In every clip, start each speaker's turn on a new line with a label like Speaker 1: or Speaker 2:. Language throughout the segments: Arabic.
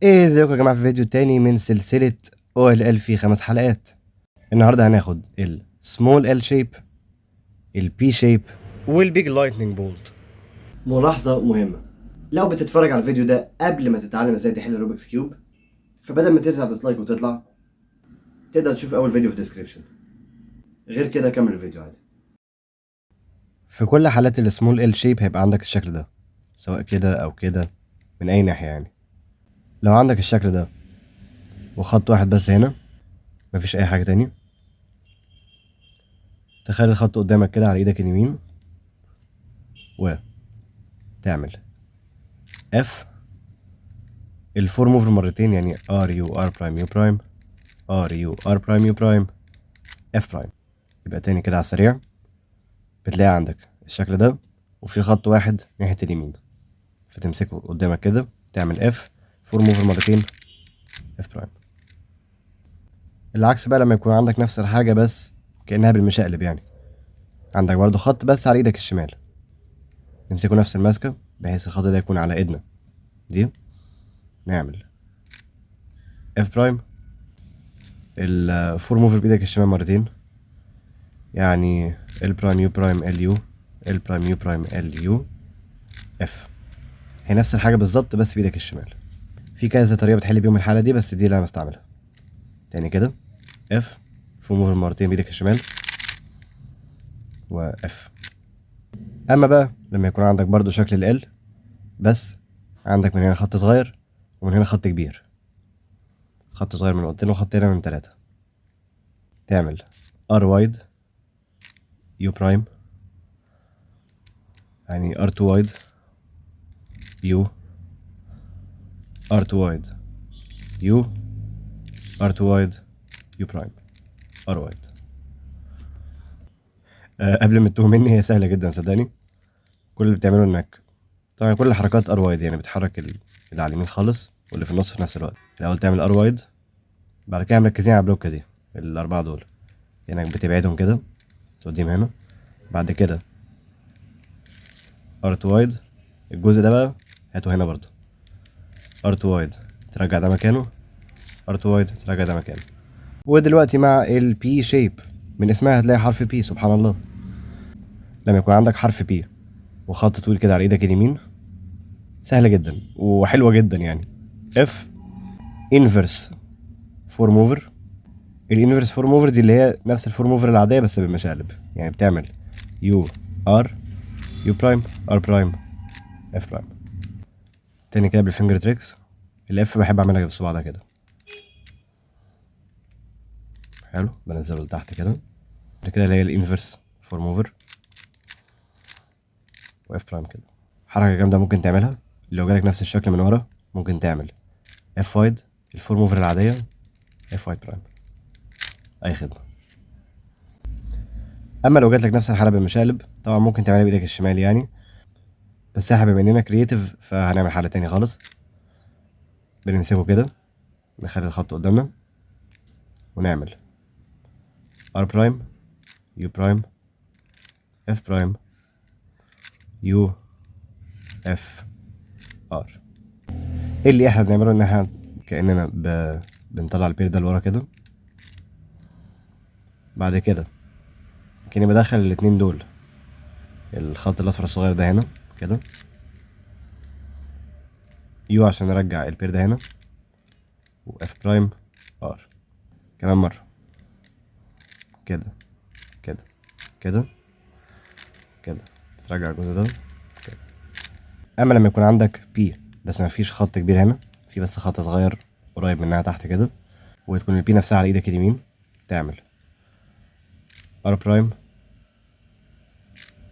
Speaker 1: ايه ازيكم يا جماعه في فيديو تاني من سلسله OLL في 5 حلقات. النهارده هناخد السمول ال شيب، البي شيب، والبيج لايتنينج بولت. ملاحظه مهمه: لو بتتفرج على الفيديو ده قبل ما تتعلم ازاي تحل روبكس كيوب، فبدل ما ترجع ديسلايك وتطلع تقدر تشوف اول فيديو في الديسكريبشن. غير كده كمل الفيديو عادي. في كل حالات السمول ال شيب هيبقى عندك الشكل ده، سواء كده او كده، من اي ناحيه يعني. لو عندك الشكل ده وخط واحد بس هنا، مفيش اي حاجه تاني، تخيل الخط قدامك كده على ايدك اليمين وتعمل اف الفور موفر مرتين، يعني ار يو ار برايم يو برايم، ار يو ار برايم يو برايم، اف برايم. يبقى تاني كده على السريع، بتلاقي عندك الشكل ده وفي خط واحد ناحية اليمين، فتمسكه قدامك كده تعمل اف فور موفر مرتين اف برايم. العكس بقى لما يكون عندك نفس الحاجة بس كأنها بالمشقلب، يعني عندك برضو خط بس على ايدك الشمال، نمسكه نفس الماسكة بحيث الخط ده يكون على ايدنا دي، نعمل اف برايم الفور موفر بايدك الشمال مرتين، يعني ال برايم يو برايم ال يو، ال برايم يو برايم ال يو اف. هي نفس الحاجة بالظبط بس بايدك الشمال. في كذا طريقة بتحل بيهم الحالة دي، بس دي اللي انا بستعملها. تاني كده اف فور موفر مرتين بايدك الشمال واف. اما بقى لما يكون عندك برضو شكل ال بس عندك من هنا خط صغير ومن هنا خط كبير، خط صغير من نقطتين وخط هنا من 3، تعمل ار وايد يو برايم، يعني ار 2 وايد يو، ار 2 وايد يو، ار 2 وايد يو برايم، ار وايد. قبل ما تتوه مني، هي سهلة جدا صدقني. كل اللي بتعمله انك طبعا كل الحركات ار وايد، يعني بتحرك اللي على اليمين خالص واللي في النص في نفس الوقت. الاول تعمل ار وايد، بعد كده مركزين على البلوكة دي، الاربعة دول، انك بتبعدهم كده توديهم هنا. بعد كده ار 2 وايد، الجزء ده بقى هاته هنا برضو، ار 2 وايد ترجع ده مكانه، ار 2 وايد ترجع ده مكانه. ودلوقتي مع البي شيب، من اسمها هتلاقي حرف بي، سبحان الله. لما يكون عندك حرف بي وخط طويل كده على ايدك اليمين، سهلة جدا وحلوة جدا يعني. اف انفرس فور موفر. الانفرس فور موفر دي اللي هي نفس الفور موفر العادية بس بالمشقلب، يعني بتعمل يو ار يو برايم ار برايم اف برايم. تاني كده بالفينجر تريكس. الاف بحب اعملها بالصباع ده كده، حلو، بنزله لتحت كده. بعد كده اللي هي الانفرس فور موفر واف برايم كده. حركة جامدة ممكن تعملها لو جالك نفس الشكل من ورا، ممكن تعمل اف وايد الفور موفر العادية، اف وايد برايم، اي خدمة. اما لو جاتلك نفس الحالة بالمشقلب، طبعا ممكن تعملها بايدك الشمال يعني، بس احنا بما اننا كرييتيف فهنعمل حالة تانية خالص. بنمسكه كده، نخلي الخط قدامنا ونعمل ار برايم يو برايم اف برايم يو اف ار. ايه اللي احنا بنعمله ان احنا كأننا بنطلع البير ده لورا كده. بعد كده كأني بدخل الاتنين دول، الخط الاصفر الصغير ده هنا كده، يو عشان ارجع البير ده هنا، واف برايم ار كمان مرة كده كده كده كده، ترجع الجزء ده كده. اما لما يكون عندك بي بس مفيش خط كبير هنا، في بس خط صغير قريب منها تحت كده، وتكون البي نفسها على ايدك اليمين، تعمل ار برايم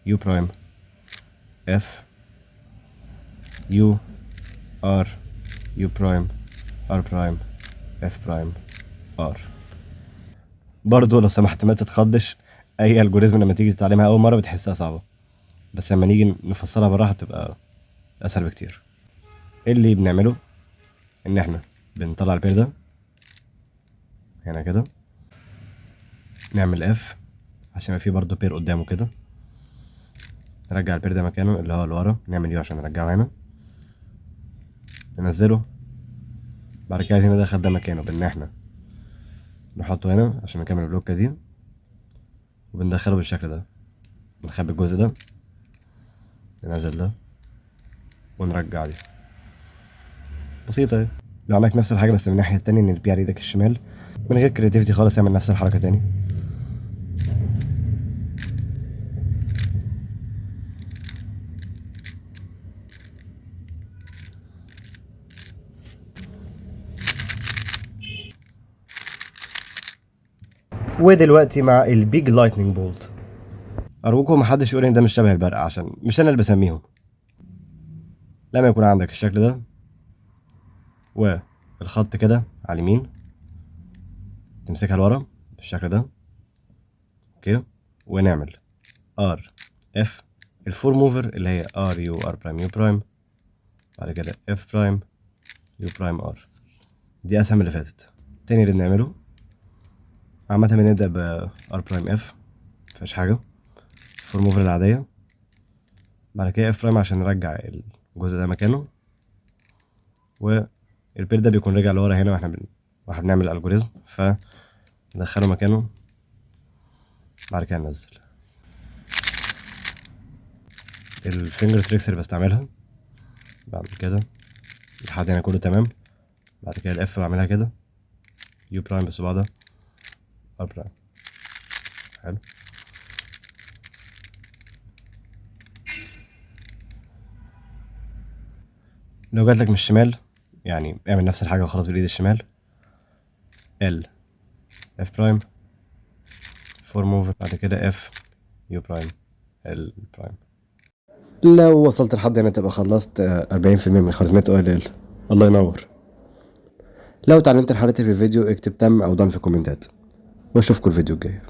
Speaker 1: يو برايم اف يو ار يو برايم ار برايم اف برايم ار. برضه لو سمحت ما تتخضش، اي الجوريزم لما تيجي تتعلمها اول مره بتحسها صعبه، بس لما نيجي نفصلها بالراحه تبقى اسهل بكتير. ايه اللي بنعمله ان احنا بنطلع البير ده هنا كده، نعمل اف عشان في برضه بير قدامه كده، نرجع البير ده مكانه اللي هو لورا، نعمل يو عشان نرجعه هنا، ننزله بعد كده عايزين ندخل ده مكانه بان احنا نحطه هنا عشان نكمل البلوكة دي، وبندخله بالشكل ده. نخبي الجزء ده، ننزل ده، ونرجع دي. بسيطة اهي. لو عملت نفس الحاجة بس من الناحية التانية، نربيه على ايدك الشمال من غير كرياتيفيتي خالص، اعمل نفس الحركة تاني. ودلوقتي مع البيج لايتنينج بولت. ارجوكم محدش يقول ان ده مش شبه البرق، عشان مش انا اللي بسميهم. لما يكون عندك الشكل ده والخط كده على اليمين، تمسكها لورا بالشكل ده، اوكي، ونعمل ار اف الفور موفر اللي هي ار يو ار برايم يو برايم، بعد كده اف برايم يو برايم ار. دي اسهل من اللي فاتت. تاني اللي بنعمله عامة بنبدأ ب ار برايم اف، مفيهاش حاجة، فور موفر العادية، بعد كده اف برايم عشان نرجع الجزء ده مكانه، والبير ده بيكون رجع لورا هنا واحنا بنعمل الالجوريزم، فندخله مكانه، بعد كده ننزل. الفينجر تريكس اللي بستعملها بعمل كده لحد هنا كله تمام، بعد كده الاف بعملها كده، يو برايم بالصباع ده، ار برايم. حلو. لو جاتلك من الشمال يعني اعمل نفس الحاجة وخلاص بالايد الشمال. ال اف برايم فور موفر، بعد كده اف يو برايم ال برايم. لو وصلت لحد هنا تبقى خلصت 40% من خوارزميات OLL. الله ينور. لو اتعلمت الحاجات في الفيديو اكتب تم او ضن في الكومنتات، واشوفكم الفيديو الجاي.